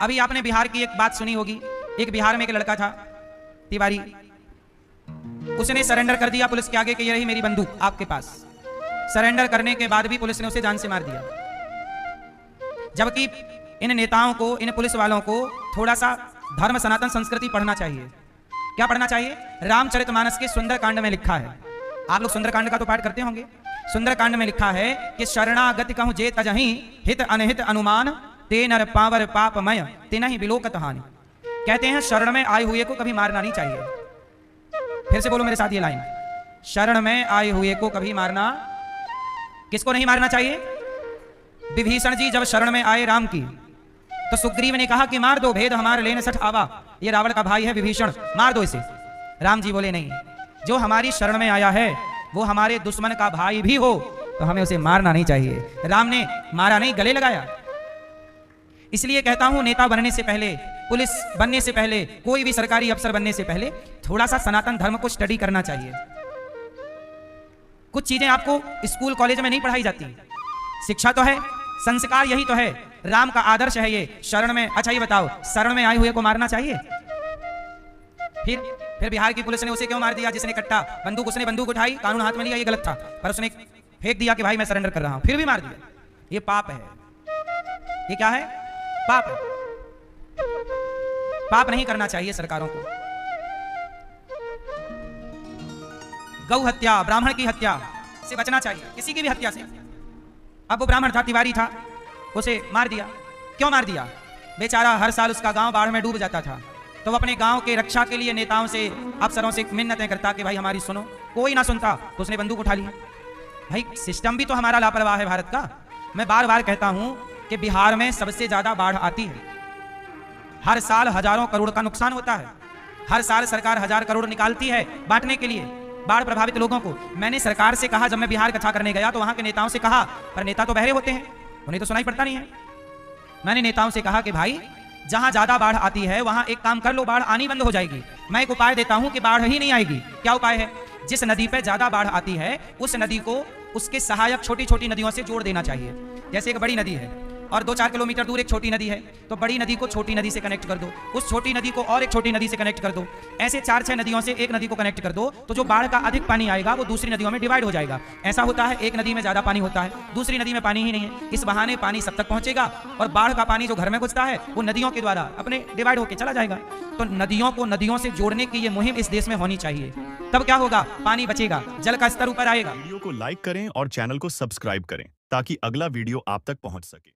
अभी आपने बिहार की एक बात सुनी होगी। एक बिहार में एक लड़का था तिवारी, उसने सरेंडर कर दिया पुलिस के आगे कि ये रही मेरी बंदूक आपके पास। सरेंडर करने के बाद भी पुलिस ने उसे जान से मार दिया। जबकि इन नेताओं को, इन पुलिस वालों को थोड़ा सा धर्म सनातन संस्कृति पढ़ना चाहिए। क्या पढ़ना चाहिए? रामचरितमानस के सुंदरकांड में लिखा है, आप लोग सुंदरकांड का तो पाठ करते होंगे। सुंदरकांड में लिखा है कि शरणागति कहूं जे तजहि हित अनहित अनुमान ते नर पावर पापमय तिनहि बिलोकत हानि। कहते हैं शरण में आए हुए को कभी मारना नहीं चाहिए। फिर से बोलो मेरे साथ ये लाइन, शरण में आए हुए को कभी मारना, किसको नहीं मारना चाहिए? विभीषण जी जब शरण में आए राम की, तो सुग्रीव ने कहा कि मार दो, भेद हमारे लेने सठ आवा, ये रावण का भाई है विभीषण, मार दो इसे। राम जी बोले नहीं, जो हमारी शरण में आया है वो हमारे दुश्मन का भाई भी हो तो हमें उसे मारना नहीं चाहिए। राम ने मारा नहीं, गले लगाया। इसलिए कहता हूं नेता बनने से पहले, पुलिस बनने से पहले, कोई भी सरकारी अफसर बनने से पहले थोड़ा सा सनातन धर्म को स्टडी करना चाहिए। कुछ चीजें आपको स्कूल कॉलेज में नहीं पढ़ाई जाती। शिक्षा तो है, संस्कार यही तो है, राम का आदर्श है ये। शरण में, अच्छा ये बताओ, शरण में आए हुए को मारना चाहिए? फिर बिहार की पुलिस ने उसे क्यों मार दिया? जिसने कट्टा बंदूक, उसने बंदूक उठाई, कानून हाथ में लिया, ये गलत था, पर उसने फेंक दिया कि भाई मैं सरेंडर कर रहा हूं, फिर भी मार दिया। ये पाप है। ये क्या है? पाप है। पाप नहीं करना चाहिए सरकारों को। गौ हत्या, ब्राह्मण की हत्या से बचना चाहिए, किसी की भी हत्या से। अब वो ब्राह्मण था, तिवारी था, उसे मार दिया। क्यों मार दिया? बेचारा हर साल उसका गांव बाढ़ में डूब जाता था, तो वो अपने गांव के रक्षा के लिए नेताओं से, अफसरों से मिन्नतें करता कि भाई हमारी सुनो। कोई ना सुनता तो उसने बंदूक उठा ली। भाई सिस्टम भी तो हमारा लापरवाह है भारत का। मैं बार बार कहता हूं कि बिहार में सबसे ज्यादा बाढ़ आती है। हर साल हजारों करोड़ का नुकसान होता है। हर साल सरकार 1000 करोड़ निकालती है बांटने के लिए बाढ़ प्रभावित लोगों को। मैंने सरकार से कहा, जब मैं बिहार कथा करने गया तो वहां के नेताओं से कहा, पर नेता तो बहरे होते हैं, उन्हें तो सुनाई पड़ता नहीं है। मैंने नेताओं से कहा कि भाई जहां ज्यादा बाढ़ आती है वहां एक काम कर लो, बाढ़ आनी बंद हो जाएगी। मैं एक उपाय देता हूं कि बाढ़ ही नहीं आएगी। क्या उपाय है? जिस नदी पे ज्यादा बाढ़ आती है उस नदी को उसके सहायक छोटी छोटी नदियों से जोड़ देना चाहिए। जैसे एक बड़ी नदी है और 2-4 किलोमीटर दूर एक छोटी नदी है, तो बड़ी नदी को छोटी नदी से कनेक्ट कर दो, उस छोटी नदी को और एक छोटी नदी से कनेक्ट कर दो। ऐसे 4-6 नदियों से एक नदी को कनेक्ट कर दो, तो जो बाढ़ का अधिक पानी आएगा वो दूसरी नदियों में डिवाइड हो जाएगा। ऐसा होता है, एक नदी में ज्यादा पानी होता है, दूसरी नदी में पानी ही नहीं है। इस बहाने पानी सब तक पहुंचेगा और बाढ़ का पानी जो घर में घुसता है वो नदियों के द्वारा अपने डिवाइड होकर चला जाएगा। तो नदियों को नदियों से जोड़ने की ये मुहिम इस देश में होनी चाहिए। तब क्या होगा? पानी बचेगा, जल का स्तर ऊपर आएगा। वीडियो को लाइक करें और चैनल को सब्सक्राइब करें ताकि अगला वीडियो आप तक पहुंच सके।